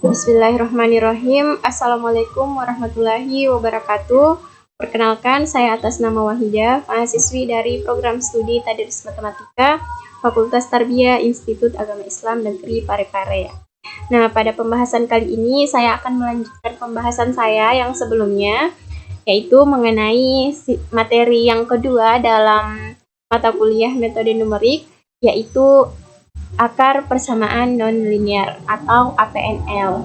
Bismillahirrahmanirrahim. Assalamualaikum warahmatullahi wabarakatuh. Perkenalkan, saya atas nama Wahidah, mahasiswi dari program studi Tadris Matematika, Fakultas Tarbiyah Institut Agama Islam Negeri Parepare. Nah, pada pembahasan kali ini saya akan melanjutkan pembahasan saya yang sebelumnya, yaitu mengenai materi yang kedua dalam mata kuliah metode numerik, yaitu akar persamaan non-linear atau APNL.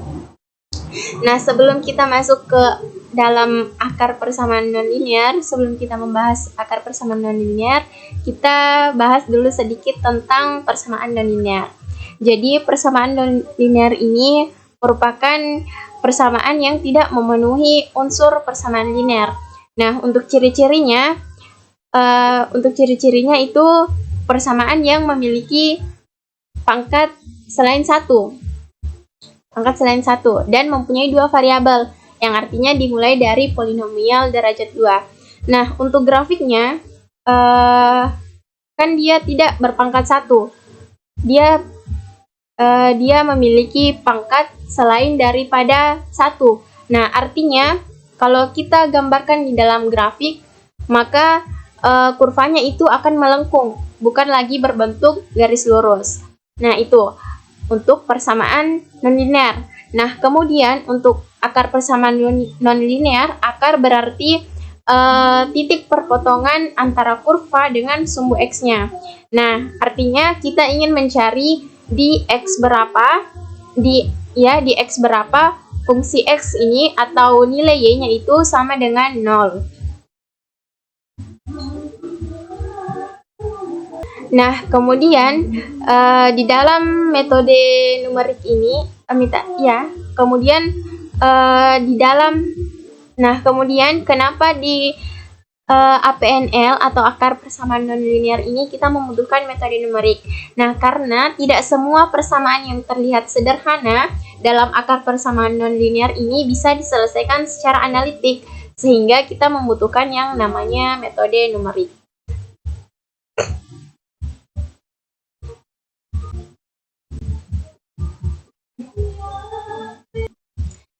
Nah, sebelum kita masuk ke dalam akar persamaan non-linear, sebelum kita membahas akar persamaan non-linear, kita bahas dulu sedikit tentang persamaan non-linear. Jadi, persamaan non-linear ini merupakan persamaan yang tidak memenuhi unsur persamaan linear. Nah, untuk ciri-cirinya itu persamaan yang memiliki pangkat selain satu dan mempunyai dua variabel yang artinya dimulai dari polinomial derajat 2. Nah, untuk grafiknya kan dia tidak berpangkat 1. Dia memiliki pangkat selain daripada 1. Nah, artinya kalau kita gambarkan di dalam grafik, maka kurvanya itu akan melengkung, bukan lagi berbentuk garis lurus. Nah, itu untuk persamaan non-linear. Nah, kemudian untuk akar persamaan non-linear, akar berarti titik perpotongan antara kurva dengan sumbu X-nya. Nah, artinya kita ingin mencari di X berapa, di X berapa fungsi X ini atau nilai Y-nya itu sama dengan 0. Nah, kemudian di dalam metode numerik ini, kemudian kenapa di APNL atau akar persamaan nonlinear ini kita membutuhkan metode numerik? Nah, karena tidak semua persamaan yang terlihat sederhana dalam akar persamaan nonlinear ini bisa diselesaikan secara analitik, sehingga kita membutuhkan yang namanya metode numerik.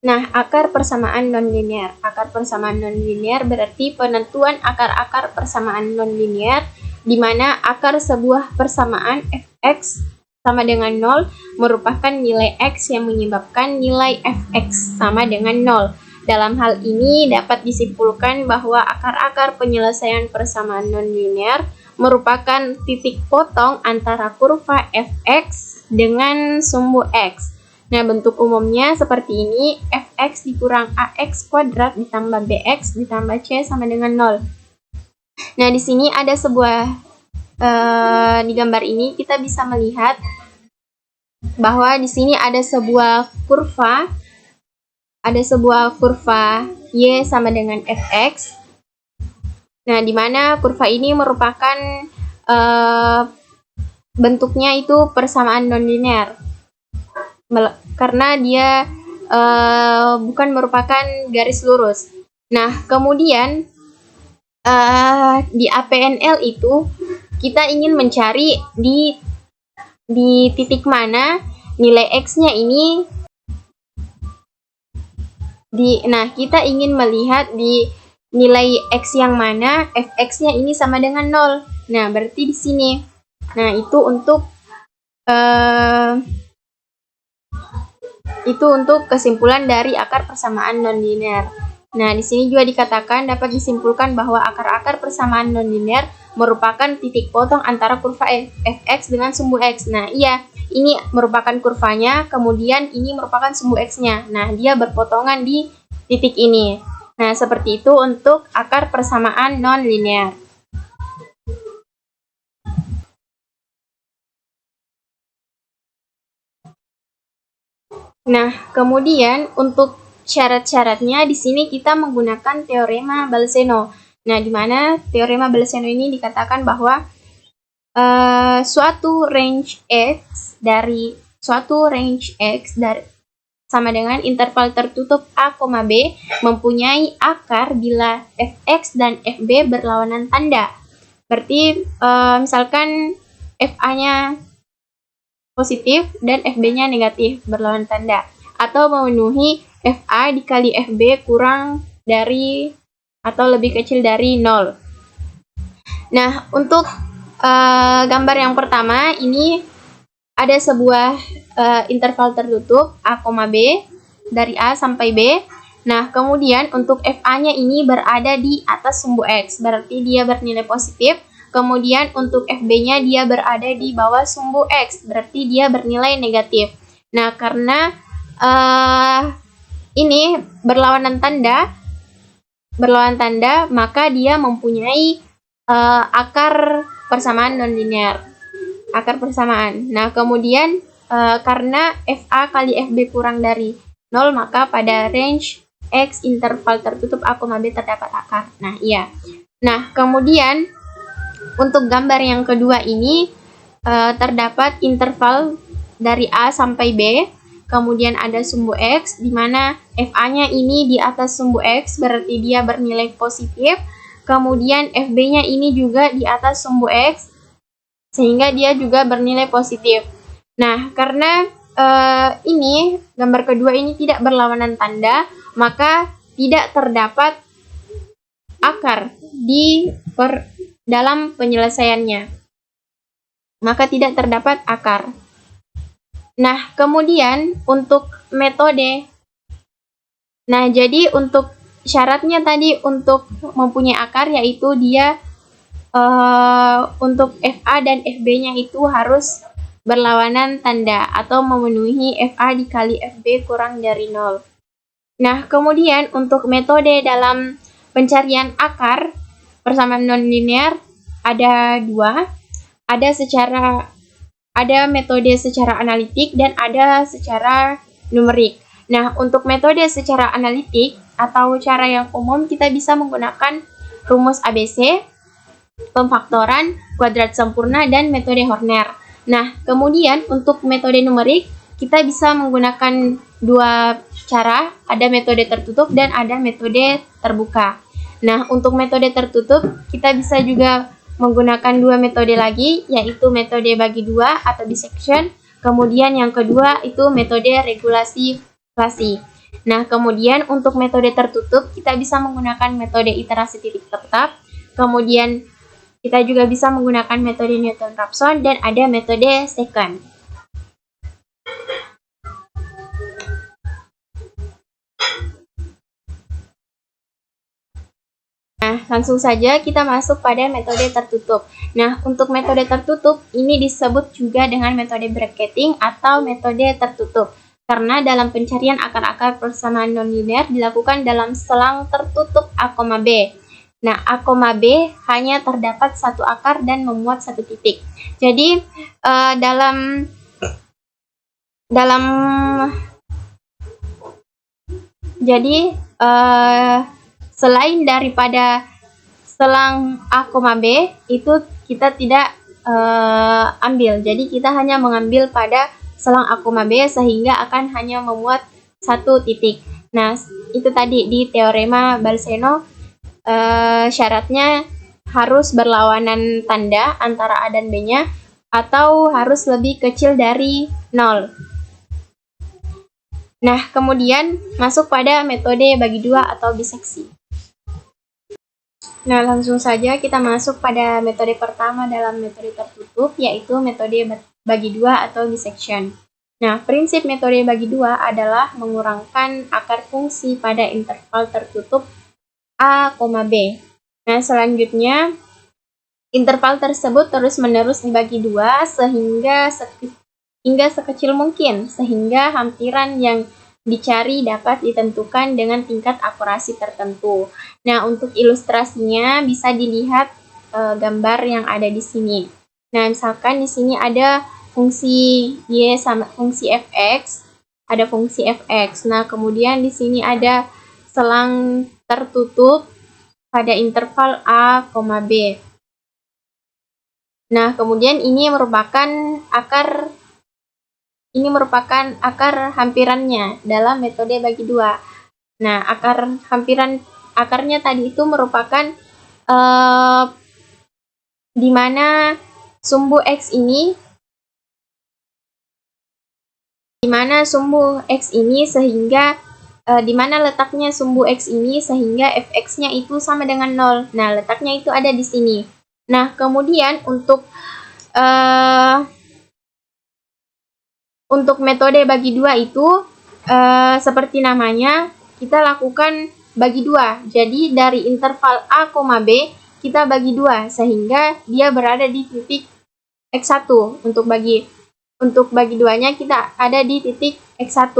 Nah, akar persamaan nonlinear. Akar persamaan nonlinear berarti penentuan akar-akar persamaan nonlinear di mana akar sebuah persamaan fx sama dengan 0 merupakan nilai x yang menyebabkan nilai fx sama dengan 0. Dalam hal ini dapat disimpulkan bahwa akar-akar penyelesaian persamaan nonlinear merupakan titik potong antara kurva fx dengan sumbu x. Nah, bentuk umumnya seperti ini, fx dikurang ax kuadrat ditambah bx ditambah c sama dengan 0. Nah, di sini ada di gambar ini kita bisa melihat bahwa di sini ada sebuah kurva y sama dengan fx. Nah, di mana kurva ini merupakan bentuknya itu persamaan nonlinear. Karena dia bukan merupakan garis lurus. Nah, kemudian di APNL itu kita ingin mencari di titik mana nilai X-nya ini kita ingin melihat di nilai X yang mana fx-nya ini sama dengan 0. Nah, berarti di sini. Nah, itu untuk kesimpulan dari akar persamaan nonlinear. Nah, di sini juga dikatakan dapat disimpulkan bahwa akar-akar persamaan nonlinear merupakan titik potong antara kurva fx dengan sumbu x. Nah, ini merupakan kurvanya, kemudian ini merupakan sumbu x-nya. Nah, dia berpotongan di titik ini. Nah, seperti itu untuk akar persamaan nonlinear. Nah, kemudian untuk syarat-syaratnya di sini kita menggunakan teorema Balzeno. Nah, di mana teorema Balzeno ini dikatakan bahwa suatu range x dari sama dengan interval tertutup a, b mempunyai akar bila fx dan fb berlawanan tanda. Berarti misalkan fa-nya positif dan fb-nya negatif berlawan tanda. atau memenuhi FA dikali FB kurang dari atau lebih kecil dari 0. Nah, untuk gambar yang pertama ini ada sebuah interval tertutup A, B dari A sampai B. Nah, kemudian untuk FA-nya ini berada di atas sumbu X, berarti dia bernilai positif. Kemudian untuk FB-nya dia berada di bawah sumbu X, berarti dia bernilai negatif. Nah, karena ini berlawanan tanda, maka dia mempunyai akar persamaan nonlinear. Akar persamaan. Nah, kemudian karena FA kali FB kurang dari 0, maka pada range X interval tertutup A, B terdapat akar. Nah, iya. Nah, kemudian untuk gambar yang kedua ini terdapat interval dari A sampai B, kemudian ada sumbu X, di mana FA-nya ini di atas sumbu X, berarti dia bernilai positif. Kemudian FB-nya ini juga di atas sumbu X, sehingga dia juga bernilai positif. Nah, karena ini gambar kedua ini tidak berlawanan tanda, maka tidak terdapat akar dalam penyelesaiannya. Maka tidak terdapat akar. Nah, kemudian untuk metode. Nah, jadi untuk syaratnya tadi untuk mempunyai akar, yaitu dia untuk FA dan FB-nya itu harus berlawanan tanda atau memenuhi FA dikali FB kurang dari 0. Nah, kemudian untuk metode dalam pencarian akar persamaan nonlinear ada dua. Ada metode secara analitik dan ada secara numerik. Nah, untuk metode secara analitik atau cara yang umum, kita bisa menggunakan rumus ABC, pemfaktoran, kuadrat sempurna, dan metode Horner. Nah, kemudian untuk metode numerik, kita bisa menggunakan dua cara, ada metode tertutup dan ada metode terbuka. Nah, untuk metode tertutup, kita bisa juga menggunakan dua metode lagi, yaitu metode bagi dua atau dissection. Kemudian yang kedua itu metode regulasi inflasi. Nah, kemudian untuk metode tertutup, kita bisa menggunakan metode iterasi titik tetap. Kemudian kita juga bisa menggunakan metode Newton-Raphson dan ada metode second. Nah, langsung saja kita masuk pada metode tertutup. Nah, untuk metode tertutup ini disebut juga dengan metode bracketing atau metode tertutup. Karena dalam pencarian akar-akar persamaan nonlinear dilakukan dalam selang tertutup A, B. Nah, A, B hanya terdapat satu akar dan memuat satu titik. Jadi, selain daripada selang A, B itu kita tidak ambil. Jadi, kita hanya mengambil pada selang A, B sehingga akan hanya memuat satu titik. Nah, itu tadi di teorema Balseno syaratnya harus berlawanan tanda antara A dan B-nya atau harus lebih kecil dari 0. Nah, kemudian masuk pada metode bagi dua atau biseksi. Nah, langsung saja kita masuk pada metode pertama dalam metode tertutup, yaitu metode bagi dua atau dissection. Nah, prinsip metode bagi dua adalah mengurangkan akar fungsi pada interval tertutup A, B. Nah, selanjutnya interval tersebut terus-menerus dibagi dua hingga sekecil mungkin, sehingga hampiran yang dicari dapat ditentukan dengan tingkat akurasi tertentu. Nah, untuk ilustrasinya bisa dilihat gambar yang ada di sini. Nah, misalkan di sini ada fungsi Y sama fungsi fx, ada fungsi fx. Nah, kemudian di sini ada selang tertutup pada interval A, B. Nah, kemudian ini merupakan akar hampirannya dalam metode bagi dua. Nah, akarnya tadi itu merupakan di mana sumbu X ini di mana sumbu X ini sehingga di mana letaknya sumbu X ini sehingga fx-nya itu sama dengan 0. Nah, letaknya itu ada di sini. Nah, kemudian untuk metode bagi dua itu seperti namanya, kita lakukan bagi dua. Jadi dari interval A, B kita bagi dua sehingga dia berada di titik X1. Untuk bagi duanya kita ada di titik X1.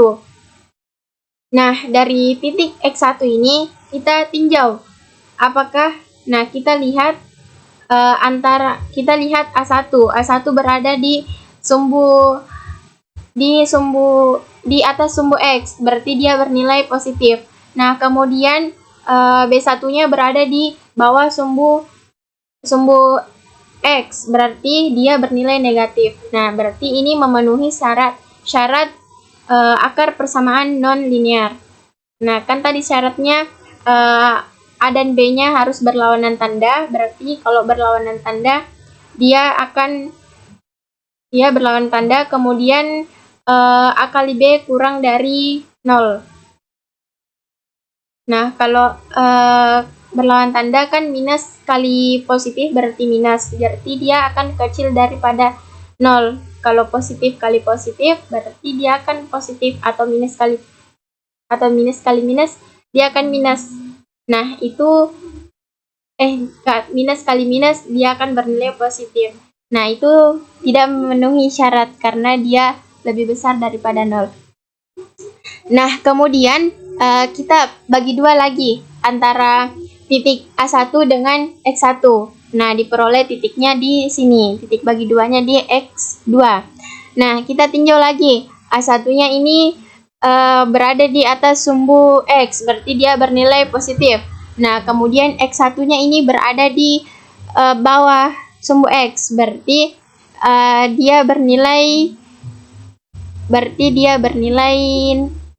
Nah, dari titik X1 ini kita tinjau apakah, nah kita lihat A1 berada di atas sumbu X, berarti dia bernilai positif. Nah, kemudian B1-nya berada di bawah sumbu X, berarti dia bernilai negatif. Nah, berarti ini memenuhi syarat akar persamaan non-linear. Nah, kan tadi syaratnya A dan B-nya harus berlawanan tanda, berarti kalau berlawanan tanda dia berlawanan tanda, kemudian A kali B kurang dari 0. Nah, kalau berlawan tanda kan minus kali positif berarti minus, berarti dia akan kecil daripada 0. Kalau positif kali positif berarti dia akan positif, atau minus kali minus dia akan minus. Nah, itu minus kali minus dia akan bernilai positif. Nah, itu tidak memenuhi syarat karena dia lebih besar daripada 0. Nah, kemudian kita bagi dua lagi antara titik A1 dengan X1. Nah, diperoleh titiknya di sini. Titik bagi duanya di X2. Nah, kita tinjau lagi. A1-nya ini berada di atas sumbu X, berarti dia bernilai positif. Nah, kemudian X1-nya ini berada di bawah sumbu X, berarti dia bernilai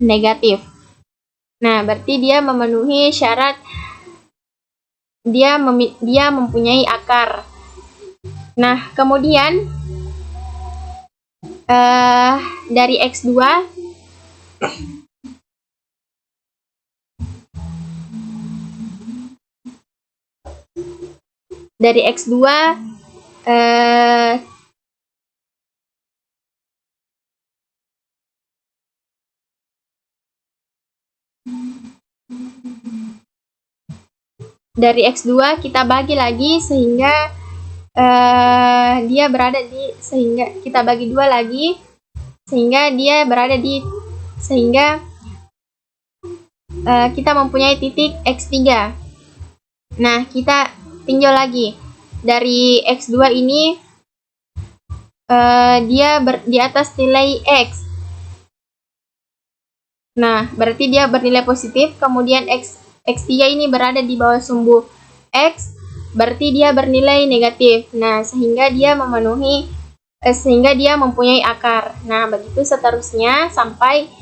negatif. Nah, berarti dia memenuhi syarat dia mempunyai akar. Nah, kemudian dari X2 dari X2 kita bagi lagi sehingga dia berada di, sehingga kita bagi dua lagi sehingga dia berada di, sehingga kita mempunyai titik X3. Nah, kita tinjau lagi dari X2 ini dia di atas nilai X. Nah, berarti dia bernilai positif, kemudian X3 ini berada di bawah sumbu X, berarti dia bernilai negatif. Nah, sehingga dia mempunyai akar. Nah, begitu seterusnya sampai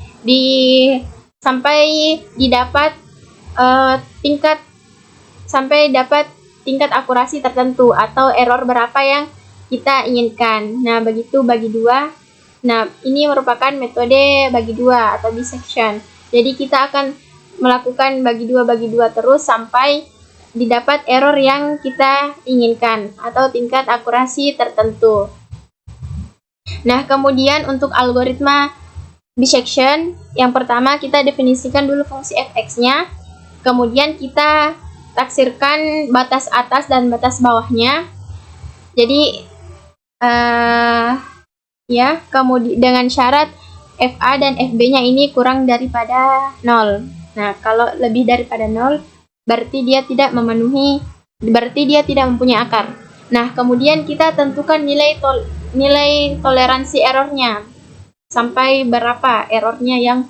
dapat tingkat akurasi tertentu atau error berapa yang kita inginkan. Nah, begitu bagi dua. Nah, ini merupakan metode bagi dua atau dissection. Jadi kita akan melakukan bagi dua terus sampai didapat error yang kita inginkan atau tingkat akurasi tertentu. Nah, kemudian untuk algoritma dissection, yang pertama kita definisikan dulu fungsi fx-nya, kemudian kita taksirkan batas atas dan batas bawahnya. Jadi kemudian dengan syarat fa dan fb-nya ini kurang daripada 0. Nah, kalau lebih daripada 0 berarti dia tidak mempunyai akar. Nah, kemudian kita tentukan nilai toleransi errornya. Sampai berapa errornya yang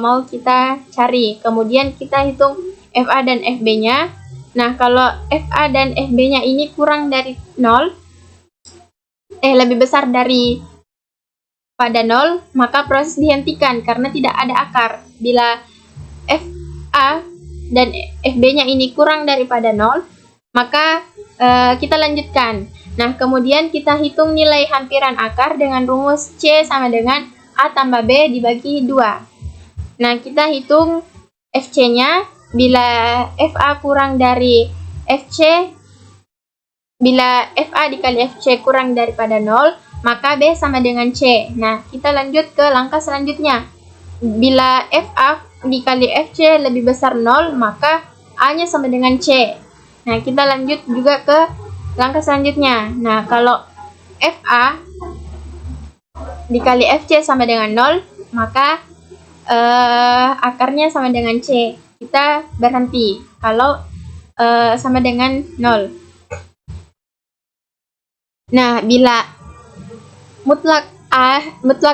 mau kita cari. Kemudian kita hitung fa dan fb-nya. Nah, kalau fa dan fb-nya ini kurang dari 0, lebih besar dari pada 0, maka proses dihentikan karena tidak ada akar. Bila fa dan fb-nya ini kurang daripada 0, maka kita lanjutkan. Nah, kemudian kita hitung nilai hampiran akar dengan rumus C sama dengan A tambah B dibagi 2. Nah, kita hitung FC-nya. Bila FA kurang dari FC, bila FA dikali FC kurang daripada 0, maka B sama dengan C. Nah, kita lanjut ke langkah selanjutnya. Bila FA dikali FC lebih besar 0, maka A-nya sama dengan C. Nah, kita lanjut juga ke langkah selanjutnya. Nah, kalau FA dikali FC sama dengan 0, maka akarnya sama dengan C. Kita berhenti kalau sama dengan 0. Nah, bila mutlak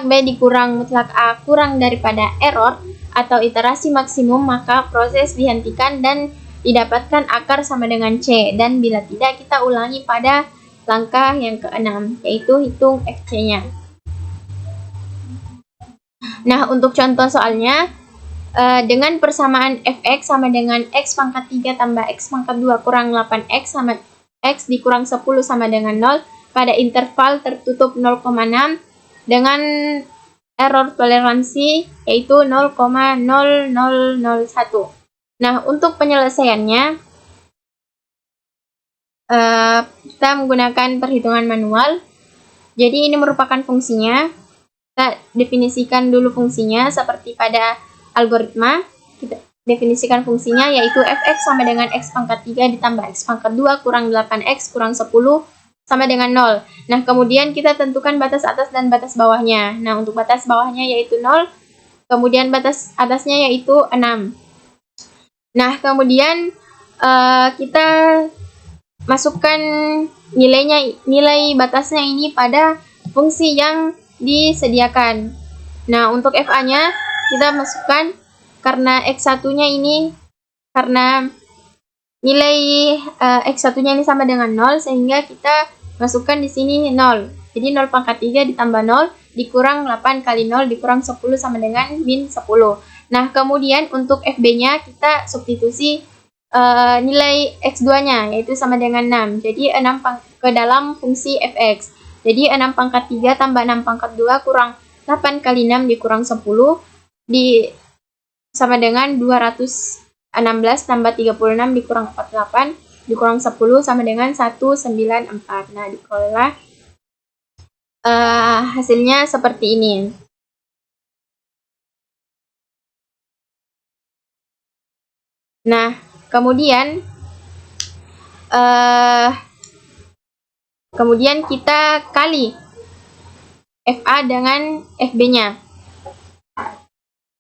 B dikurang mutlak A kurang daripada error atau iterasi maksimum, maka proses dihentikan dan didapatkan akar sama dengan C. Dan bila tidak, kita ulangi pada langkah yang ke-6, yaitu hitung FC-nya. Nah, untuk contoh soalnya, dengan persamaan fx sama dengan x pangkat 3 tambah x pangkat 2 kurang 8x sama x dikurang 10 sama dengan 0 pada interval tertutup 0,6 dengan error toleransi yaitu 0,0001. Nah, untuk penyelesaiannya kita menggunakan perhitungan manual. Jadi ini merupakan fungsinya. Kita definisikan dulu fungsinya seperti pada algoritma. Kita definisikan fungsinya yaitu fx sama dengan x pangkat 3 ditambah x pangkat 2 kurang 8x kurang 10 sama dengan 0. Nah, kemudian kita tentukan batas atas dan batas bawahnya. Nah, untuk batas bawahnya yaitu 0, kemudian batas atasnya yaitu 6. Nah, kemudian kita masukkan nilai batasnya ini pada fungsi yang disediakan. Nah, untuk FA-nya kita masukkan karena X1-nya ini, karena nilai X1-nya ini sama dengan 0, sehingga kita masukkan di sini 0. Jadi 0 pangkat 3 ditambah 0 dikurang 8 kali 0 dikurang 10 sama dengan min 10. Nah, kemudian untuk FB-nya kita substitusi nilai X2-nya, yaitu sama dengan 6. Jadi 6 ke dalam fungsi Fx. Jadi 6 pangkat 3 tambah 6 pangkat 2 kurang 8 kali 6 dikurang 10 sama dengan 216 tambah 36 dikurang 48 dikurang 10 sama dengan 194. Nah, dikelola hasilnya seperti ini. Nah, kemudian kita kali FA dengan FB-nya.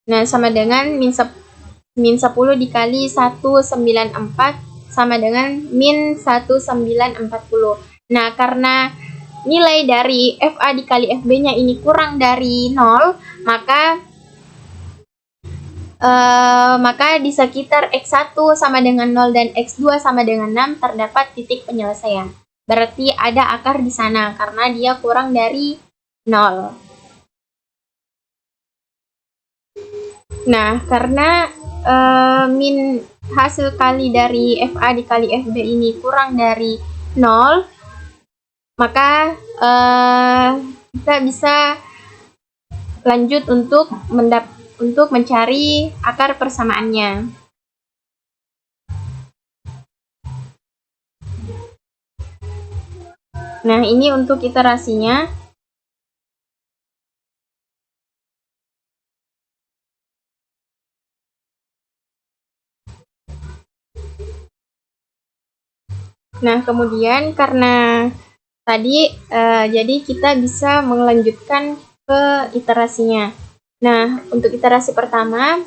Nah, sama dengan min 10 dikali 194 sama dengan min 1940. Nah, karena nilai dari FA dikali FB-nya ini kurang dari 0, maka di sekitar X1 sama dengan 0 dan X2 sama dengan 6 terdapat titik penyelesaian. Berarti ada akar di sana karena dia kurang dari 0. Nah, karena min hasil kali dari FA dikali FB ini kurang dari 0, maka kita bisa lanjut untuk mencari akar persamaannya. Nah, ini untuk iterasinya. Nah, kemudian karena tadi jadi kita bisa melanjutkan ke iterasinya. Nah, untuk iterasi pertama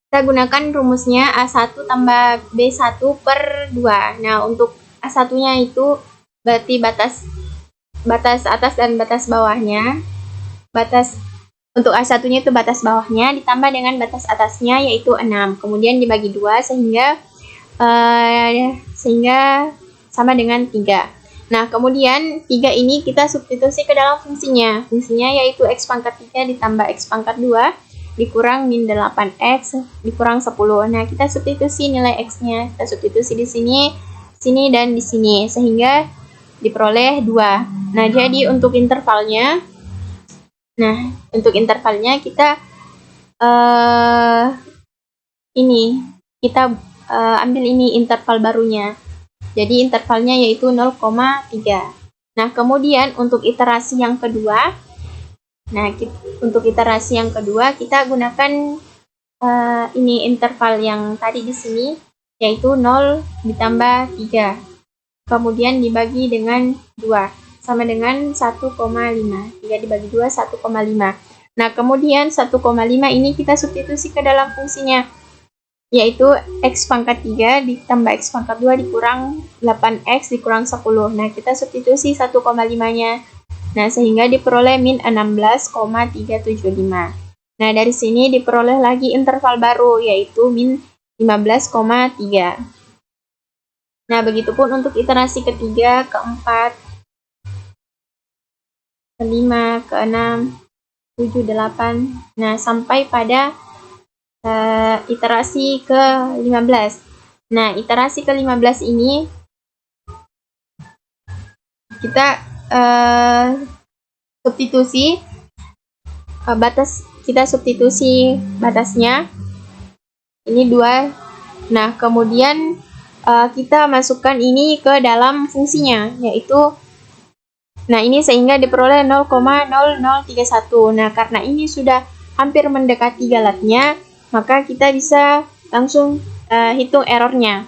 kita gunakan rumusnya A1 tambah B1 per 2. Nah, untuk A1-nya itu berarti batas atas dan batas bawahnya. Untuk A1-nya itu batas bawahnya ditambah dengan batas atasnya yaitu 6. Kemudian dibagi 2 sehingga sama dengan 3. Nah, kemudian 3 ini kita substitusi ke dalam fungsinya. Fungsinya yaitu X pangkat 3 ditambah X pangkat 2 dikurang min 8X dikurang 10. Nah, kita substitusi nilai X-nya. Kita substitusi di sini, dan di sini. Sehingga diperoleh 2. Nah, jadi untuk intervalnya Nah, untuk intervalnya kita ambil ini interval barunya. Jadi intervalnya yaitu 0,3. Nah, kemudian untuk iterasi yang kedua, kita gunakan ini interval yang tadi di sini, yaitu 0 ditambah 3. Kemudian dibagi dengan 2, sama dengan 1,5. 3 dibagi 2, 1,5. Nah, kemudian 1,5 ini kita substitusi ke dalam fungsinya, yaitu x pangkat 3 ditambah x pangkat 2 dikurang 8x dikurang 10. Nah, kita substitusi 1,5-nya. Nah, sehingga diperoleh min 16,375. Nah, dari sini diperoleh lagi interval baru, yaitu min 15,3. Nah, begitupun untuk iterasi ketiga, keempat, kelima, keenam, 7, 8. Nah, sampai pada iterasi ke-15. Nah, iterasi ke-15 ini kita substitusi batasnya ini 2. Nah, kemudian kita masukkan ini ke dalam fungsinya, yaitu ini sehingga diperoleh 0,0031. Nah, karena ini sudah hampir mendekati galatnya, maka kita bisa langsung hitung errornya.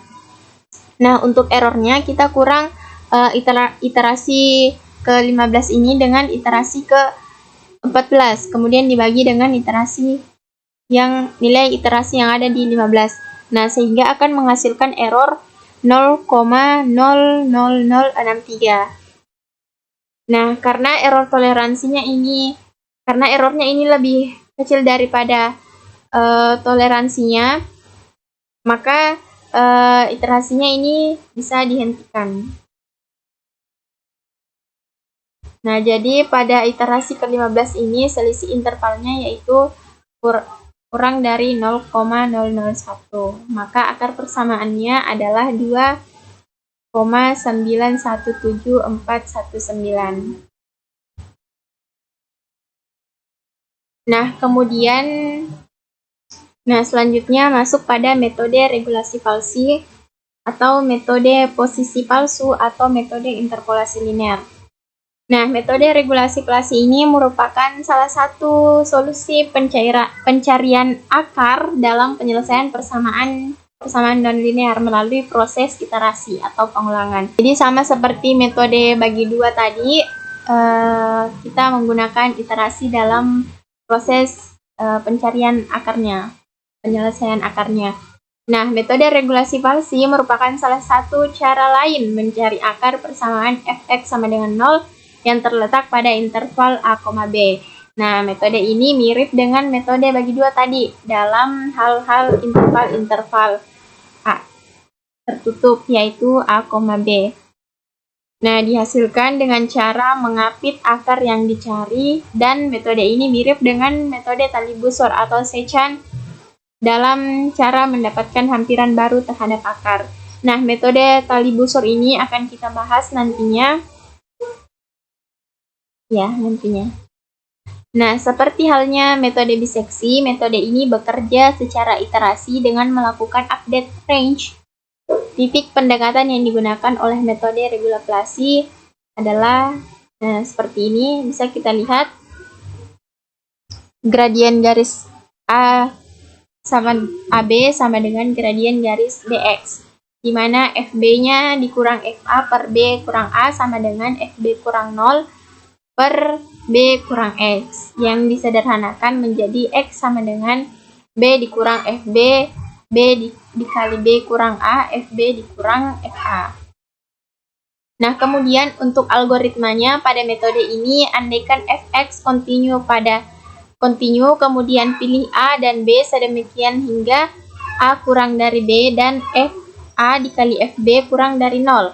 Nah, untuk errornya kita kurang iterasi ke-15 ini dengan iterasi ke-14, kemudian dibagi dengan nilai iterasi yang ada di 15. Nah, sehingga akan menghasilkan error 0,00063. Nah, karena errornya ini lebih kecil daripada toleransinya, maka iterasinya ini bisa dihentikan. Nah, jadi pada iterasi ke-15 ini selisih intervalnya yaitu kurang dari 0,001. Maka akar persamaannya adalah 2,917419. Nah, kemudian selanjutnya masuk pada metode regulasi falsi atau metode posisi palsu atau metode interpolasi linear. Nah, metode regulasi falsi ini merupakan salah satu solusi pencarian akar dalam penyelesaian persamaan nonlinear melalui proses iterasi atau pengulangan. Jadi sama seperti metode bagi dua tadi, kita menggunakan iterasi dalam proses pencarian akarnya, penyelesaian akarnya. Nah, metode regulasi falsi merupakan salah satu cara lain mencari akar persamaan fx sama dengan 0 yang terletak pada interval a, b. Nah, metode ini mirip dengan metode bagi dua tadi dalam hal-hal interval A tertutup, yaitu a, b. Nah, dihasilkan dengan cara mengapit akar yang dicari, dan metode ini mirip dengan metode tali busur atau secant dalam cara mendapatkan hampiran baru terhadap akar. Nah, metode tali busur ini akan kita bahas nantinya. Nah, seperti halnya metode biseksi, metode ini bekerja secara iterasi dengan melakukan update range. Titik pendekatan yang digunakan oleh metode regulasi adalah seperti ini. Bisa kita lihat gradien garis A sama AB sama dengan gradien garis BX, di mana FB-nya dikurang FA per B kurang A sama dengan FB kurang 0 per B kurang X, yang disederhanakan menjadi X sama dengan B dikurang FB, B dikali B kurang A, FB dikurang FA. Nah, kemudian untuk algoritmanya pada metode ini, andaikan Fx kontinu, kemudian pilih A dan B sedemikian hingga A kurang dari B dan FA dikali FB kurang dari 0.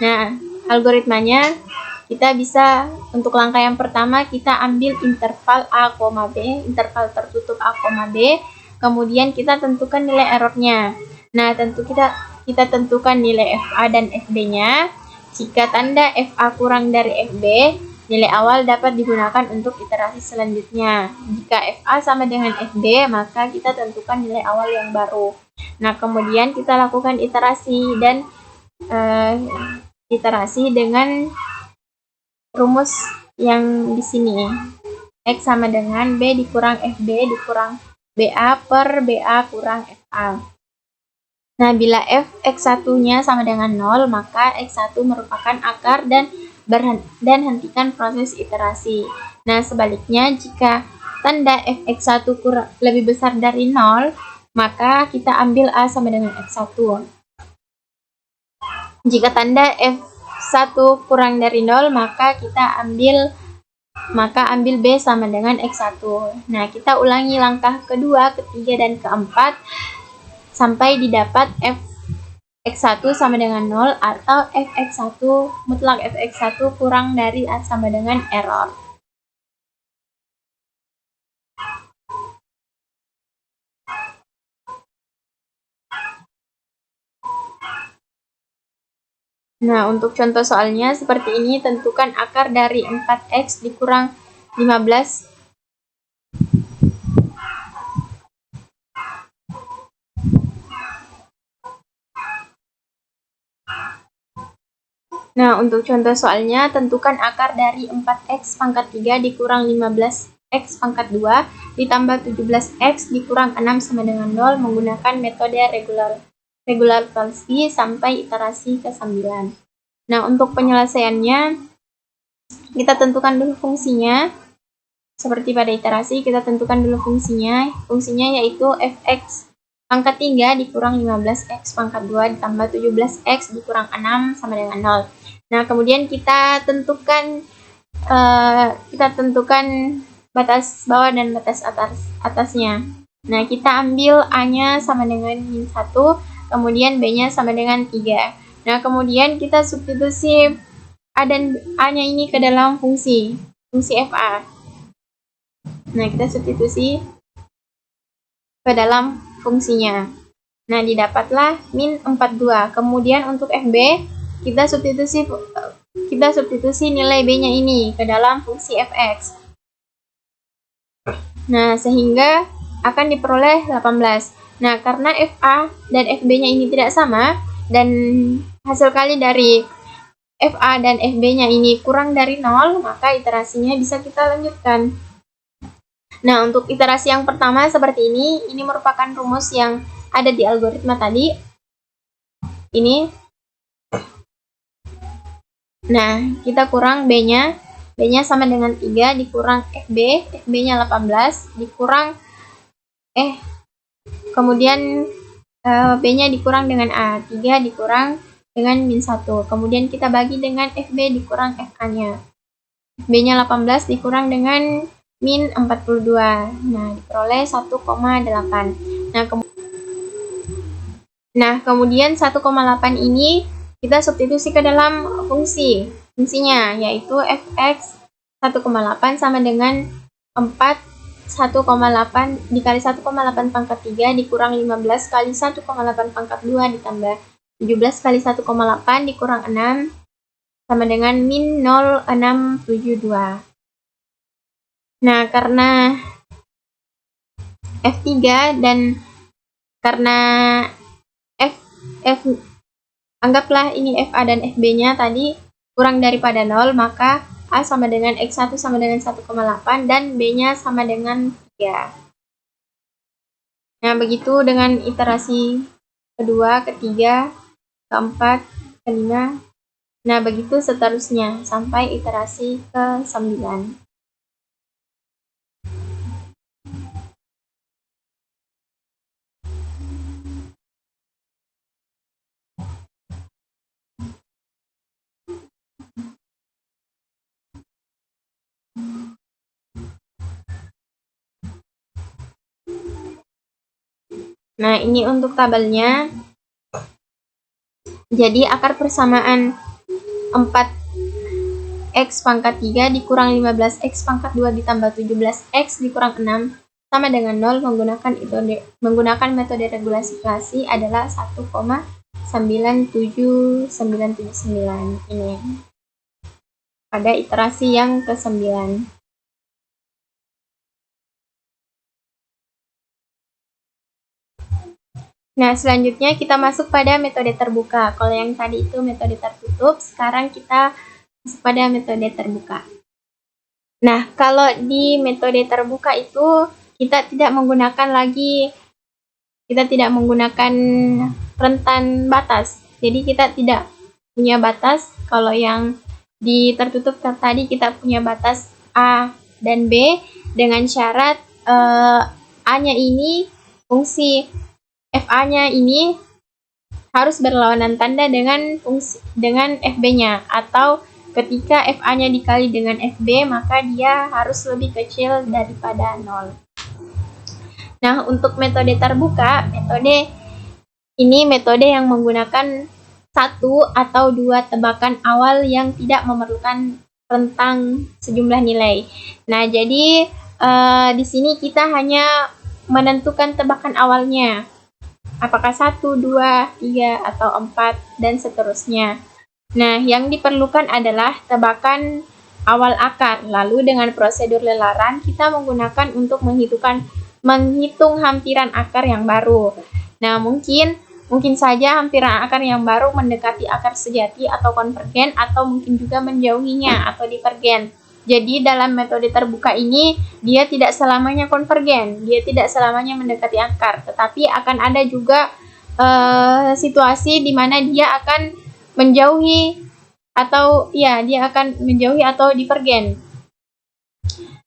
Nah, algoritmanya kita bisa, untuk langkah yang pertama kita ambil interval A, B, interval tertutup A, B, kemudian kita tentukan nilai errornya. Nah, kita tentukan nilai FA dan FB-nya. Jika tanda FA kurang dari FB, Nilai awal dapat digunakan untuk iterasi selanjutnya. Jika FA sama dengan FB, maka kita tentukan nilai awal yang baru. Nah, kemudian kita lakukan iterasi dan iterasi dengan rumus yang di sini. X sama dengan B dikurang FB dikurang BA per BA kurang FA. Nah, bila f X1-nya sama dengan 0, maka X1 merupakan akar dan hentikan proses iterasi. Nah, sebaliknya jika tanda fx1 lebih besar dari 0, maka kita ambil A sama dengan X1. Jika tanda f1 kurang dari 0, maka ambil B sama dengan X1. Nah, kita ulangi langkah kedua, ketiga, dan keempat sampai didapat X1 sama dengan 0 atau fx1 mutlak fx1 kurang dari A sama dengan error. Nah, untuk contoh soalnya seperti ini, tentukan akar dari 4x dikurang 15 Nah, untuk contoh soalnya, tentukan akar dari 4x pangkat 3 dikurang 15x pangkat 2 ditambah 17x dikurang 6 sama dengan 0 menggunakan metode regularisasi sampai iterasi ke-9. Nah, untuk penyelesaiannya, kita tentukan dulu fungsinya. Seperti pada iterasi, kita tentukan dulu fungsinya. Fungsinya yaitu fx pangkat 3 dikurang 15x pangkat 2 ditambah 17x dikurang 6 sama dengan 0. Nah, kemudian kita tentukan batas bawah dan batas atasnya. Nah, kita ambil A-nya sama dengan min 1, kemudian B-nya sama dengan 3. Nah, kemudian kita substitusi A dan A-nya ini ke dalam fungsi FA. Nah, kita substitusi ke dalam fungsinya. Nah, didapatlah min 42. Kemudian untuk FB, kita substitusi nilai B-nya ini ke dalam fungsi fx. Nah, sehingga akan diperoleh 18. Nah, karena FA dan FB-nya ini tidak sama dan hasil kali dari FA dan FB-nya ini kurang dari 0, maka iterasinya bisa kita lanjutkan. Nah, untuk iterasi yang pertama seperti ini merupakan rumus yang ada di algoritma tadi. Ini. Nah, kita kurang B-nya sama dengan 3 dikurang FB-nya 18 dikurang kemudian B-nya dikurang dengan A, 3 dikurang dengan min 1. Kemudian kita bagi dengan FB dikurang FA-nya. FB-nya 18 dikurang dengan min 42. Nah, diperoleh 1,8. Nah, kemudian 1,8 ini kita substitusi ke dalam fungsinya, yaitu fx 1,8 sama dengan 1,8 dikali 1,8 pangkat 3 dikurang 15 kali 1,8 pangkat 2 ditambah 17 kali 1,8 dikurang 6 sama dengan min 0,672. Nah, karena F3 dan karena anggaplah ini FA dan FB-nya tadi kurang daripada 0, maka A sama dengan X1 sama dengan 1,8 dan B-nya sama dengan 3. Nah, begitu dengan iterasi kedua, ketiga, keempat, kelima. Nah, begitu seterusnya sampai iterasi ke-9. Nah, ini untuk tabelnya. Jadi, akar persamaan 4x pangkat 3 dikurang 15x pangkat 2 ditambah 17x dikurang 6 sama dengan 0 menggunakan metode regulasi adalah 1,97979 ini. pada iterasi yang ke-9. Nah, selanjutnya kita masuk pada metode terbuka. Kalau yang tadi itu metode tertutup, sekarang kita masuk pada metode terbuka. Nah, kalau di metode terbuka itu kita tidak menggunakan rentan batas. Jadi kita tidak punya batas. Kalau yang di tertutup tadi kita punya batas A dan B dengan syarat A-nya ini fungsi FA-nya ini harus berlawanan tanda dengan FB-nya, atau ketika FA-nya dikali dengan FB maka dia harus lebih kecil daripada 0. Nah, untuk metode terbuka, metode yang menggunakan satu atau dua tebakan awal yang tidak memerlukan rentang sejumlah nilai. Nah, jadi di sini kita hanya menentukan tebakan awalnya. Apakah 1, 2, 3, atau 4, dan seterusnya. Nah, yang diperlukan adalah tebakan awal akar. Lalu dengan prosedur lelaran, kita menggunakan untuk menghitung hampiran akar yang baru. Nah, mungkin saja hampiran akar yang baru mendekati akar sejati atau konvergen, atau mungkin juga menjauhinya atau divergen. Jadi dalam metode terbuka ini dia tidak selamanya konvergen, dia tidak selamanya mendekati akar, tetapi akan ada juga situasi di mana dia akan menjauhi atau divergen.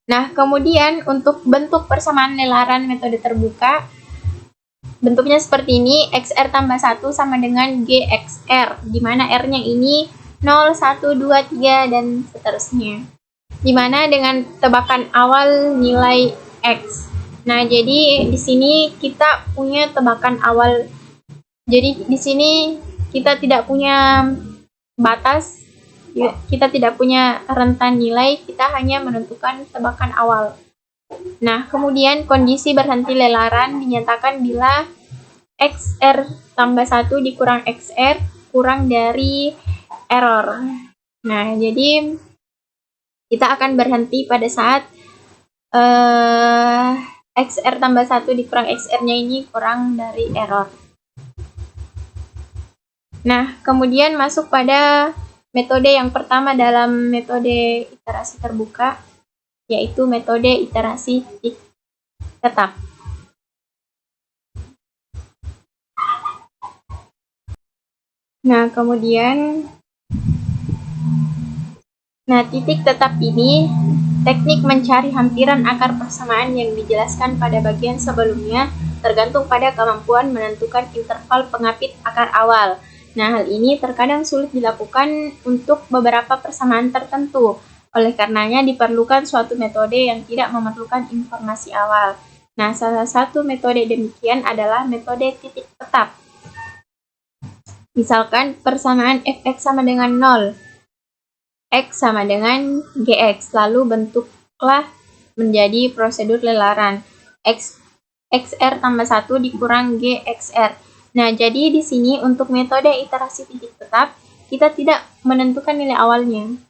Nah, kemudian untuk bentuk persamaan lelaran metode terbuka, bentuknya seperti ini, XR tambah 1 sama dengan GXR, di mana R-nya ini 0, 1, 2, 3, dan seterusnya. Di mana dengan tebakan awal nilai X. Nah, jadi di sini kita punya tebakan awal. Jadi di sini kita tidak punya batas, kita tidak punya rentan nilai, kita hanya menentukan tebakan awal. Nah, kemudian kondisi berhenti lelaran dinyatakan bila XR tambah 1 dikurang XR kurang dari error. Nah, jadi kita akan berhenti pada saat XR tambah 1 dikurang XR-nya ini kurang dari error. Nah, kemudian masuk pada metode yang pertama dalam metode iterasi terbuka, yaitu metode iterasi titik tetap. Nah, kemudian titik tetap ini teknik mencari hampiran akar persamaan yang dijelaskan pada bagian sebelumnya tergantung pada kemampuan menentukan interval pengapit akar awal. Nah, hal ini terkadang sulit dilakukan untuk beberapa persamaan tertentu. Oleh karenanya diperlukan suatu metode yang tidak memerlukan informasi awal. Nah, salah satu metode demikian adalah metode titik tetap. Misalkan persamaan fx sama dengan 0. X sama dengan Gx, lalu bentuklah menjadi prosedur lelaran XR tambah 1 dikurang GXR. Nah, jadi di sini untuk metode iterasi titik tetap, kita tidak menentukan nilai awalnya.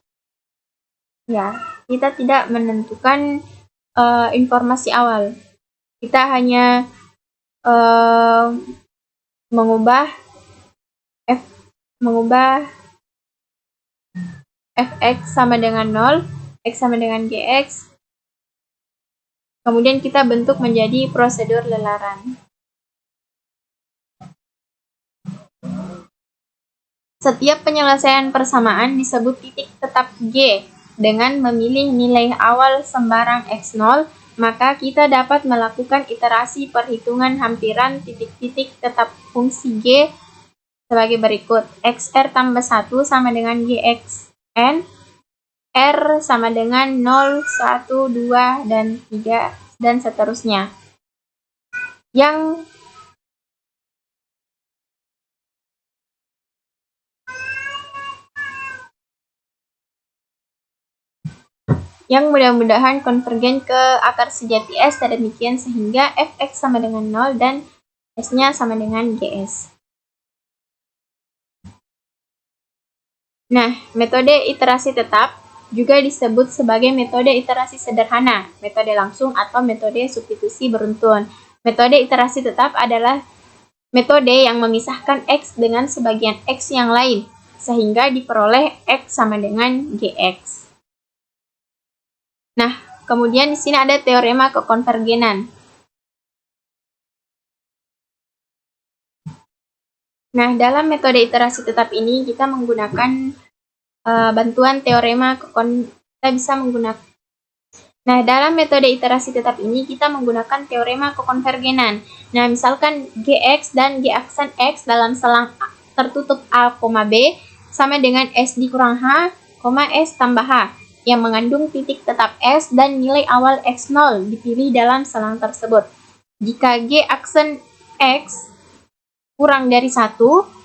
Ya, kita tidak menentukan informasi awal. Kita hanya mengubah fx sama dengan 0, x sama dengan gx, kemudian kita bentuk menjadi prosedur lelaran. Setiap penyelesaian persamaan disebut titik tetap G. Dengan memilih nilai awal sembarang x0, maka kita dapat melakukan iterasi perhitungan hampiran titik-titik tetap fungsi G sebagai berikut. XR tambah 1 sama dengan GXN, R sama dengan 0, 1, 2, dan 3, dan seterusnya. Yang mudah-mudahan konvergen ke akar sejati S demikian sehingga fx sama dengan 0 dan S-nya sama dengan GS. Nah, metode iterasi tetap juga disebut sebagai metode iterasi sederhana, metode langsung, atau metode substitusi beruntun. Metode iterasi tetap adalah metode yang memisahkan X dengan sebagian X yang lain, sehingga diperoleh X sama dengan GX. Nah, kemudian di sini ada teorema kekonvergenan. Nah, dalam metode iterasi tetap ini kita menggunakan bantuan teorema kita bisa menggunakan. Nah, dalam metode iterasi tetap ini kita menggunakan teorema kekonvergenan. Nah, misalkan GX dan G aksen X dalam selang tertutup A, B sama dengan S dikurang H, S tambah H yang mengandung titik tetap S dan nilai awal X0 dipilih dalam selang tersebut. Jika G aksen X kurang dari 1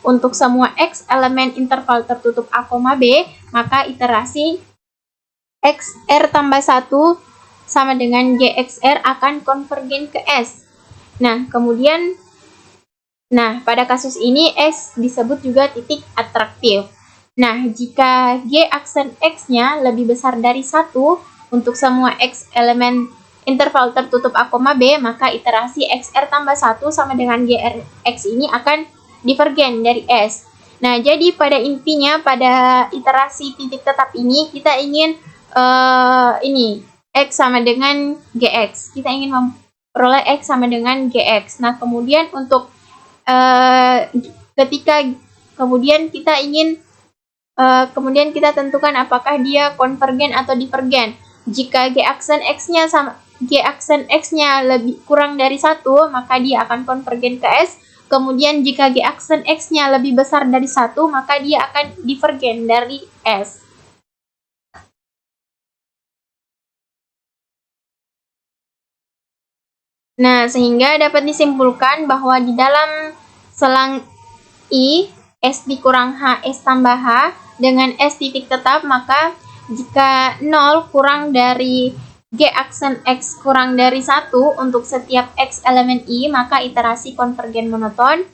untuk semua X elemen interval tertutup A, B, maka iterasi XR tambah 1 sama dengan GXR akan konvergen ke S. Nah, kemudian, pada kasus ini S disebut juga titik atraktif. Nah, jika G aksen X-nya lebih besar dari 1 untuk semua X elemen interval tertutup A, B, maka iterasi XR tambah 1 sama dengan GX ini akan divergen dari S. Nah, jadi pada intinya pada iterasi titik tetap ini kita ingin X sama dengan GX. Kita ingin memperoleh X sama dengan GX. Nah, kemudian untuk kemudian kita tentukan apakah dia konvergen atau divergen. Jika G aksen X-nya lebih kurang dari 1, maka dia akan konvergen ke S. Kemudian jika G aksen X-nya lebih besar dari 1, maka dia akan divergen dari S. Nah, sehingga dapat disimpulkan bahwa di dalam selang I, S dikurang H, S tambah H, dengan S titik tetap, maka jika 0 kurang dari G aksen X kurang dari 1 untuk setiap X elemen I, maka iterasi konvergen monoton.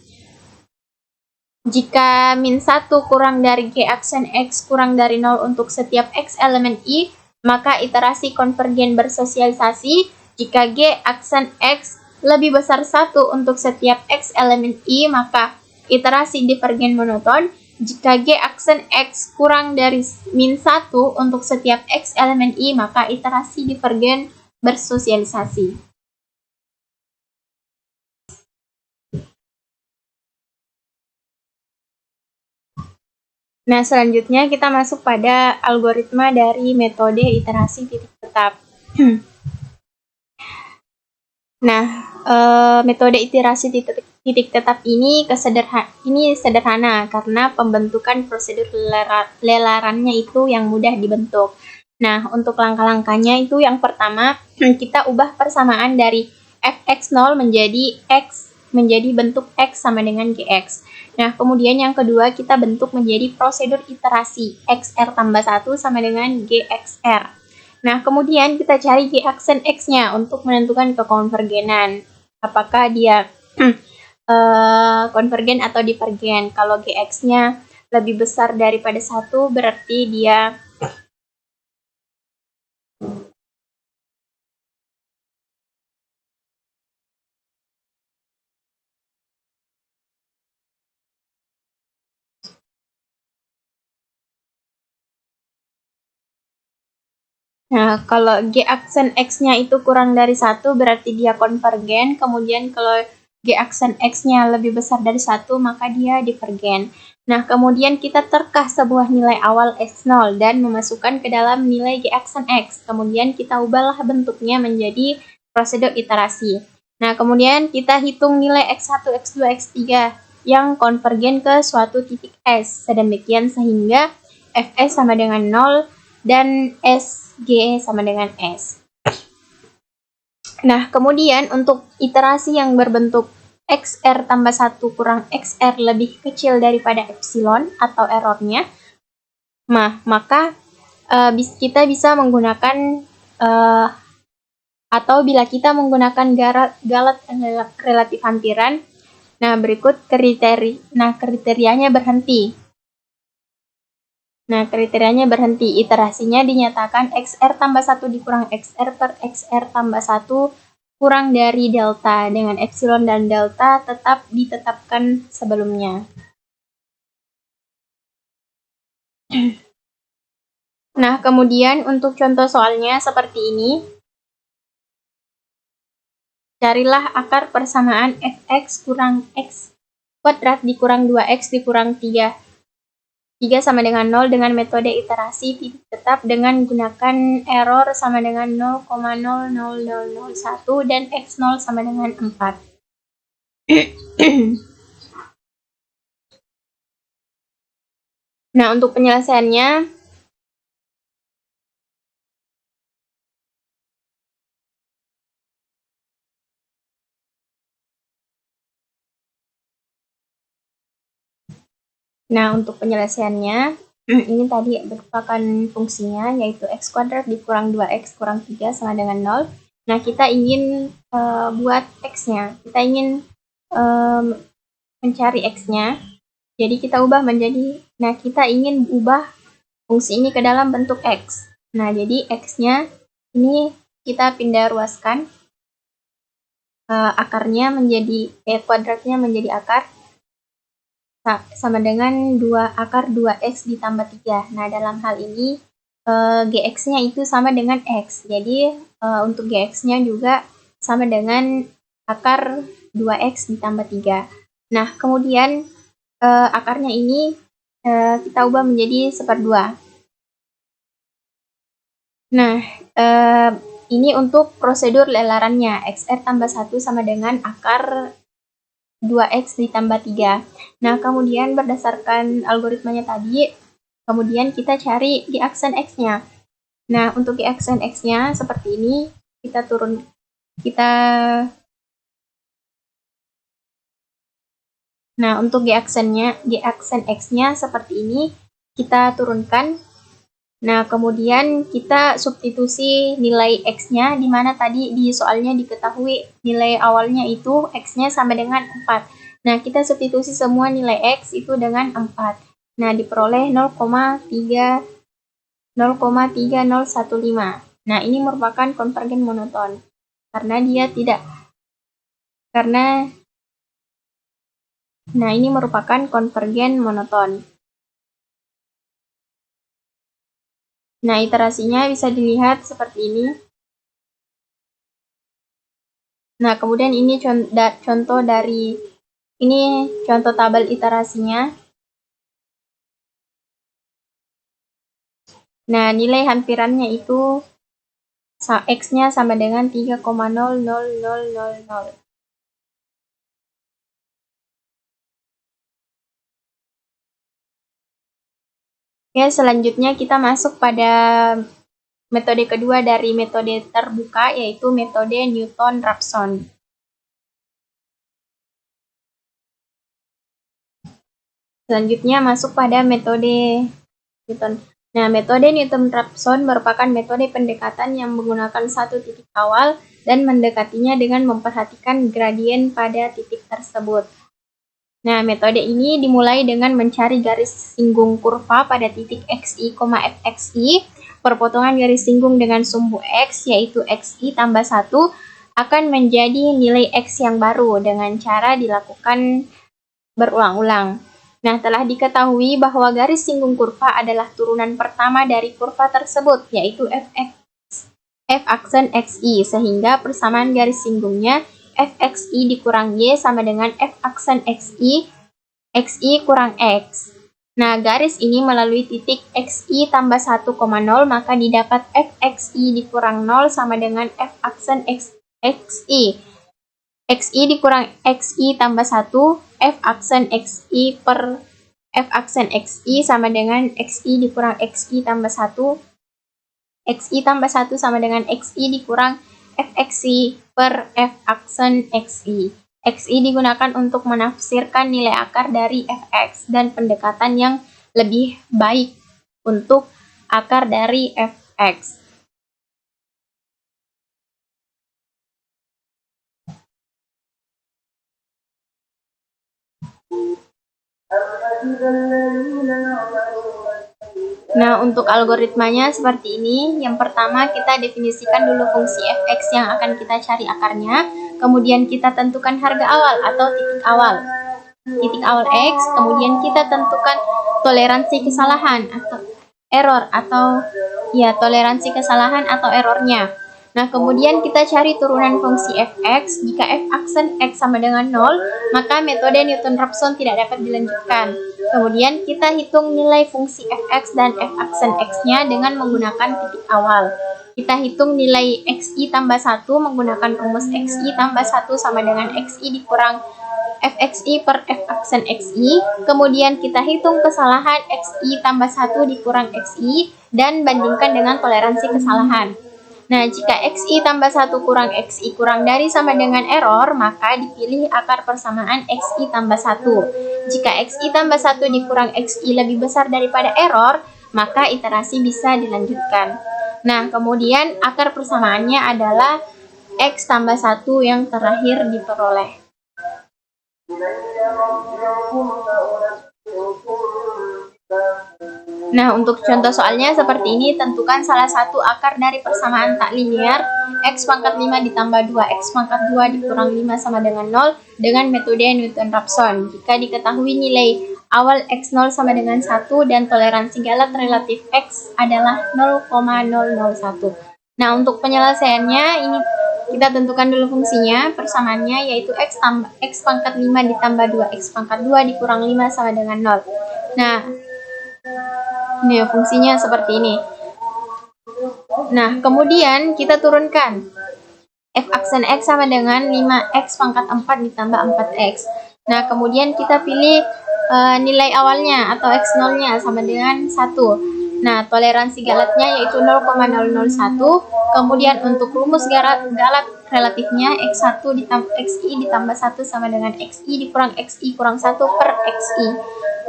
Jika min 1 kurang dari G aksen X kurang dari 0 untuk setiap X elemen I, maka iterasi konvergen bersosialisasi. Jika G aksen X lebih besar 1 untuk setiap X elemen I, maka iterasi divergen monoton. Jika G aksen X kurang dari min 1 untuk setiap X elemen I, maka iterasi divergen bersosialisasi. Nah, selanjutnya kita masuk pada algoritma dari metode iterasi titik tetap. Nah, metode iterasi titik tetap ini sederhana karena pembentukan prosedur lelarannya itu yang mudah dibentuk. Nah, untuk langkah-langkahnya itu yang pertama, kita ubah persamaan dari fx0 menjadi bentuk x sama dengan gx. Nah, kemudian yang kedua kita bentuk menjadi prosedur iterasi xr tambah 1 sama dengan gxr. Nah, kemudian kita cari G aksen X-nya untuk menentukan kekonvergenan. Apakah dia konvergen atau divergen. Kalau GX-nya lebih besar daripada 1, berarti dia Nah, kalau G aksen X-nya itu kurang dari 1, berarti dia konvergen. Kemudian kalau G aksen X-nya lebih besar dari 1, maka dia divergen. Nah, kemudian kita terkah sebuah nilai awal X0 dan memasukkan ke dalam nilai G aksen X. Kemudian kita ubahlah bentuknya menjadi prosedur iterasi. Nah, kemudian kita hitung nilai X1, X2, X3 yang konvergen ke suatu titik S. Sedemikian sehingga Fs sama dengan 0 dan Sg sama dengan S. Nah, kemudian untuk iterasi yang berbentuk XR tambah 1 kurang XR lebih kecil daripada epsilon atau errornya, maka kita bisa menggunakan atau bila kita menggunakan galat relatif hampiran. Nah, berikut kriterianya berhenti. Nah, kriterianya berhenti. Iterasinya dinyatakan XR tambah 1 dikurang XR per XR tambah 1 kurang dari delta, dengan epsilon dan delta tetap ditetapkan sebelumnya. Nah, kemudian untuk contoh soalnya seperti ini. Carilah akar persamaan fx kurang x kuadrat dikurang 2x dikurang 3. 3 sama dengan 0 dengan metode iterasi titik tetap dengan gunakan error sama dengan 0,00001 dan x0 sama dengan 4. Nah, untuk penyelesaiannya, ini tadi merupakan fungsinya, yaitu x kuadrat dikurang 2x kurang 3 sama dengan 0. Nah, kita ingin buat x-nya. Kita ingin mencari x-nya. Jadi kita ubah menjadi, kita ingin ubah fungsi ini ke dalam bentuk x. Nah, jadi x-nya ini kita pindah ruaskan. Akarnya menjadi, kuadratnya menjadi akar. Sama dengan 2 akar 2x ditambah 3. Nah, dalam hal ini gx-nya itu sama dengan x. Jadi untuk gx-nya juga sama dengan akar 2x ditambah 3. Nah, kemudian akarnya ini kita ubah menjadi 1/2. Nah, ini untuk prosedur lelarannya. XR tambah 1 sama dengan akar 2x ditambah 3. Nah, kemudian berdasarkan algoritmanya tadi, kemudian kita cari di aksen x-nya. Nah, untuk di aksen x-nya seperti ini, Nah, untuk di aksen x-nya seperti ini, kita turunkan. Nah, kemudian kita substitusi nilai x-nya, di mana tadi di soalnya diketahui nilai awalnya itu x-nya sama dengan 4. Nah, kita substitusi semua nilai x itu dengan 4. Nah, diperoleh 0,3015. Nah, ini merupakan konvergen monoton. Nah, ini merupakan konvergen monoton. Nah, iterasinya bisa dilihat seperti ini. Nah, kemudian ini contoh tabel iterasinya. Nah, nilai hampirannya itu x-nya sama dengan 3,00000. Oke, selanjutnya kita masuk pada metode kedua dari metode terbuka, yaitu metode Newton-Raphson. Selanjutnya masuk pada metode Newton. Nah, metode Newton-Raphson merupakan metode pendekatan yang menggunakan satu titik awal dan mendekatinya dengan memperhatikan gradien pada titik tersebut. Nah, metode ini dimulai dengan mencari garis singgung kurva pada titik xi, fxi. Perpotongan garis singgung dengan sumbu x, yaitu xi tambah 1, akan menjadi nilai x yang baru dengan cara dilakukan berulang-ulang. Nah, telah diketahui bahwa garis singgung kurva adalah turunan pertama dari kurva tersebut, yaitu f aksen xi, sehingga persamaan garis singgungnya fxi dikurang y sama dengan f aksen xi kurang x. Nah, garis ini melalui titik xi tambah 1,0, maka didapat fxi dikurang 0 sama dengan f aksen xi. xi dikurang xi tambah 1, f aksen xi per f aksen xi sama dengan xi dikurang xi tambah 1, xi tambah 1 sama dengan xi dikurang fxi per f aksen xi. Xi digunakan untuk menafsirkan nilai akar dari fx dan pendekatan yang lebih baik untuk akar dari fx. Nah, untuk algoritmanya seperti ini. Yang pertama, kita definisikan dulu fungsi fx yang akan kita cari akarnya. Kemudian kita tentukan harga awal atau titik awal. Titik awal x, kemudian kita tentukan toleransi kesalahan atau error atau ya toleransi kesalahan atau errornya. Nah, kemudian kita cari turunan fungsi fx. Jika f aksen x sama dengan 0, maka metode Newton-Raphson tidak dapat dilanjutkan. Kemudian kita hitung nilai fungsi fx dan f aksen x-nya dengan menggunakan titik awal. Kita hitung nilai xi tambah 1 menggunakan rumus xi tambah 1 sama dengan xi dikurang fxi per f aksen xi. Kemudian kita hitung kesalahan xi tambah 1 dikurang xi dan bandingkan dengan toleransi kesalahan. Nah, jika xi tambah 1 kurang xi kurang dari sama dengan error, maka dipilih akar persamaan xi tambah 1. Jika xi tambah 1 dikurang xi lebih besar daripada error, maka iterasi bisa dilanjutkan. Nah, kemudian akar persamaannya adalah x tambah 1 yang terakhir diperoleh. Nah, untuk contoh soalnya seperti ini, tentukan salah satu akar dari persamaan tak linear x pangkat 5 ditambah 2x pangkat 2 dikurang 5 sama dengan 0 dengan metode Newton-Raphson. Jika diketahui nilai awal x0 sama dengan 1 dan toleransi galat relatif x adalah 0,001. Nah, untuk penyelesaiannya ini kita tentukan dulu fungsinya, persamaannya yaitu x pangkat 5 ditambah 2x pangkat 2 dikurang 5 sama dengan 0. Nah, ini fungsinya seperti ini. Nah, kemudian kita turunkan f aksen x sama dengan 5x pangkat 4 ditambah 4x. Nah, kemudian kita pilih nilai awalnya atau x0-nya sama dengan 1. Nah, toleransi galatnya yaitu 0,001. Kemudian untuk rumus galat relatifnya x1 ditambah xi ditambah 1 sama dengan xi dikurang xi kurang 1 per xi.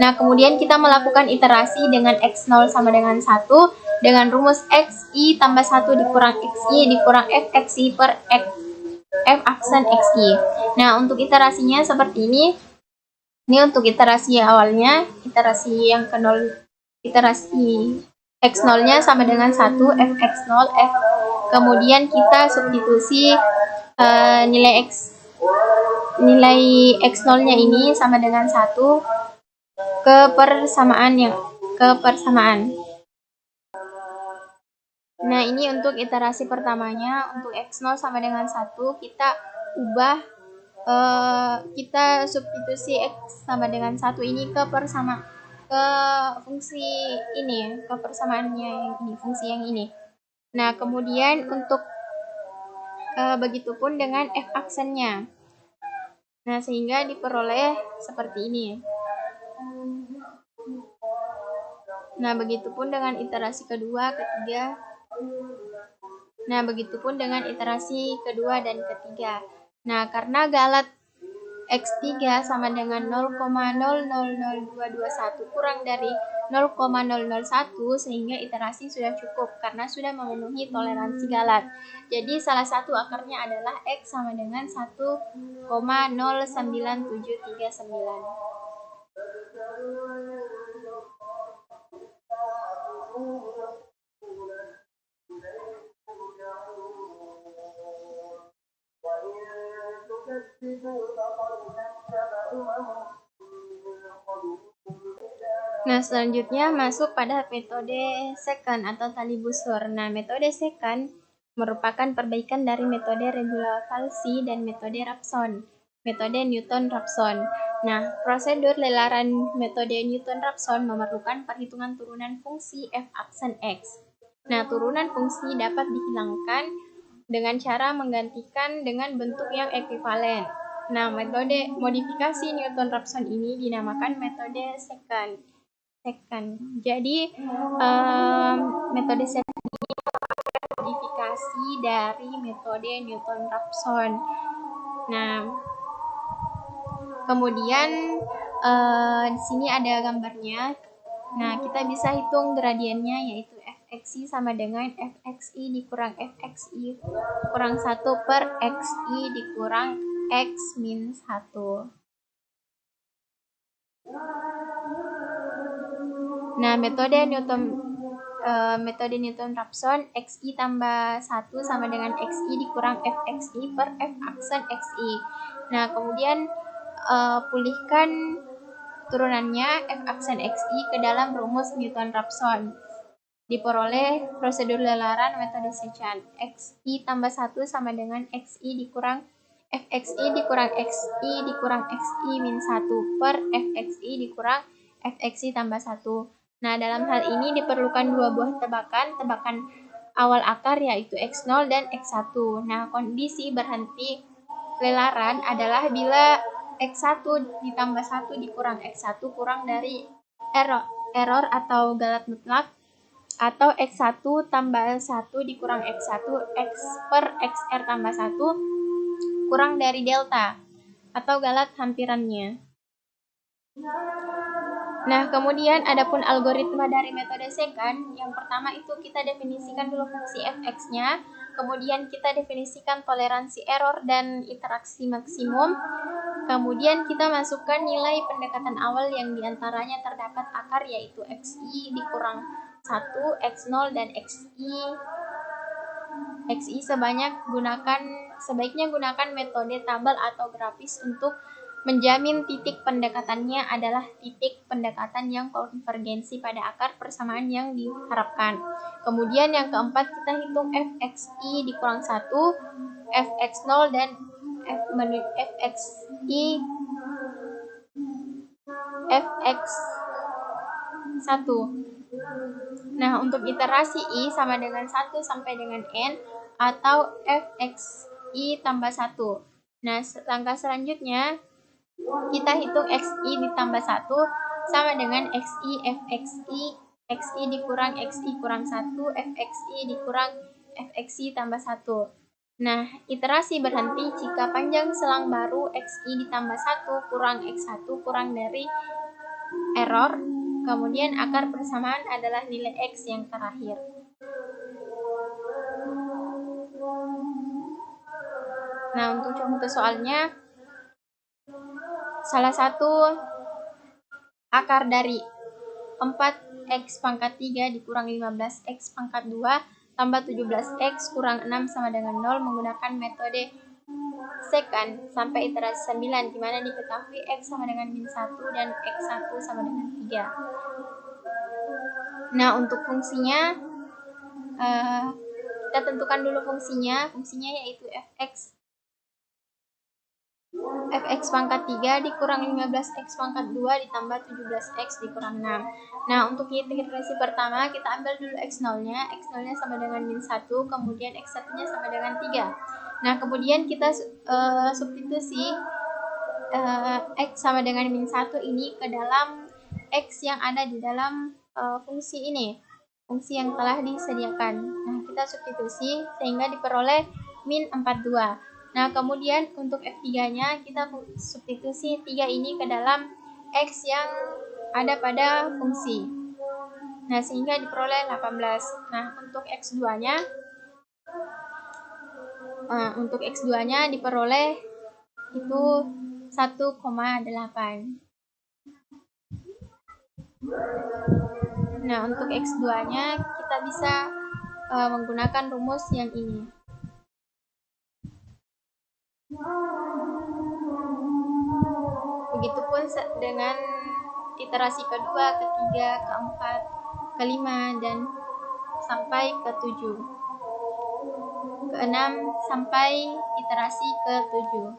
Nah, kemudian kita melakukan iterasi dengan x0 sama dengan 1 dengan rumus xi tambah 1 dikurang xi dikurang f xi per f aksen xi. Nah, untuk iterasinya seperti ini. Ini untuk iterasi awalnya, iterasi yang ke 0, iterasi x0-nya sama dengan 1, fx0, f. Kemudian kita substitusi nilai x0-nya ini sama dengan 1 ke persamaan. Nah, ini untuk iterasi pertamanya. Untuk x0 sama dengan 1 kita ubah, kita substitusi x sama dengan 1 ini ke fungsi ini, ke persamaannya yang ini, fungsi yang ini. Nah, kemudian untuk begitupun dengan f aksennya. Nah, sehingga diperoleh seperti ini. Nah, begitupun dengan iterasi kedua, ketiga. Nah, begitupun dengan iterasi kedua dan ketiga. Nah, karena galat x3 sama dengan 0,000221 kurang dari 0,001 sehingga iterasi sudah cukup karena sudah memenuhi toleransi galat. Jadi salah satu akarnya adalah x sama dengan 1,09739. Nah, selanjutnya masuk pada metode secant atau tali busur. Nah, metode secant merupakan perbaikan dari metode Regula-Falsi dan metode Raphson, metode Newton-Raphson. Nah, prosedur lelaran metode Newton-Raphson memerlukan perhitungan turunan fungsi f aksen x. Nah, turunan fungsi dapat dihilangkan dengan cara menggantikan dengan bentuk yang ekuivalen. Nah, metode modifikasi Newton-Raphson ini dinamakan metode secant. Jadi, metode secant ini merupakan modifikasi dari metode Newton-Raphson. Nah, kemudian di sini ada gambarnya. Nah, kita bisa hitung gradiennya yaitu fxi sama dengan fxi dikurang fxi kurang 1 per xi dikurang x min 1. Nah, metode metode Newton-Raphson, xi tambah 1 sama dengan xi dikurang fxi per f aksen xi. Nah, kemudian pulihkan turunannya f aksen xi ke dalam rumus Newton-Raphson. Diperoleh prosedur lelaran metode Secant. Xi tambah 1 sama dengan xi dikurang fxi dikurang xi dikurang xi min 1 per fxi dikurang fxi tambah 1. Nah, dalam hal ini diperlukan dua buah tebakan awal akar yaitu x0 dan x1. Nah, kondisi berhenti lelaran adalah bila x1 ditambah 1 dikurang x1 kurang dari error atau galat mutlak, atau x1 tambah 1 dikurang x1 x per xr tambah 1 kurang dari delta atau galat hampirannya. Nah, kemudian adapun algoritma dari metode secant, yang pertama itu kita definisikan dulu fungsi fx-nya, kemudian kita definisikan toleransi error dan interaksi maksimum, kemudian kita masukkan nilai pendekatan awal yang diantaranya terdapat akar yaitu xi dikurang 1, x0 dan xi sebaiknya gunakan metode tabel atau grafis untuk menjamin titik pendekatannya adalah titik pendekatan yang konvergensi pada akar persamaan yang diharapkan. Kemudian yang keempat kita hitung fxi dikurang 1, fx0 dan fx1. Nah, untuk iterasi i sama dengan 1 sampai dengan n atau fxi tambah 1. Nah, langkah selanjutnya kita hitung xi ditambah 1 sama dengan xi xi dikurang xi kurang 1 fxi dikurang fxi tambah 1. Nah, iterasi berhenti jika panjang selang baru xi ditambah 1 kurang x1 kurang dari error, kemudian akar persamaan adalah nilai x yang terakhir. Nah, untuk contoh soalnya, salah satu akar dari 4x pangkat 3 dikurang 15x pangkat 2 tambah 17x kurang 6 sama dengan 0 menggunakan metode secant sampai iterasi 9, di mana diketahui x sama dengan min 1 dan x1 sama dengan 3. Nah, untuk fungsinya kita tentukan dulu fungsinya yaitu fx pangkat 3 dikurang 15x pangkat 2 ditambah 17x dikurang 6. Nah, untuk iterasi pertama kita ambil dulu x0-nya. X0-nya sama dengan min 1, kemudian x1-nya sama dengan 3. Nah, kemudian kita substitusi x sama dengan min 1 ini ke dalam x yang ada di dalam fungsi ini, fungsi yang telah disediakan. Nah, kita substitusi sehingga diperoleh min 42. Nah, kemudian untuk F3-nya kita substitusi 3 ini ke dalam X yang ada pada fungsi. Nah, sehingga diperoleh 18. Nah, untuk X2-nya diperoleh itu 1,8. Nah, untuk X2-nya kita bisa menggunakan rumus yang ini. Begitupun dengan iterasi kedua, ketiga, keempat, kelima, dan sampai ke-7. Ke-6 sampai iterasi ke-7.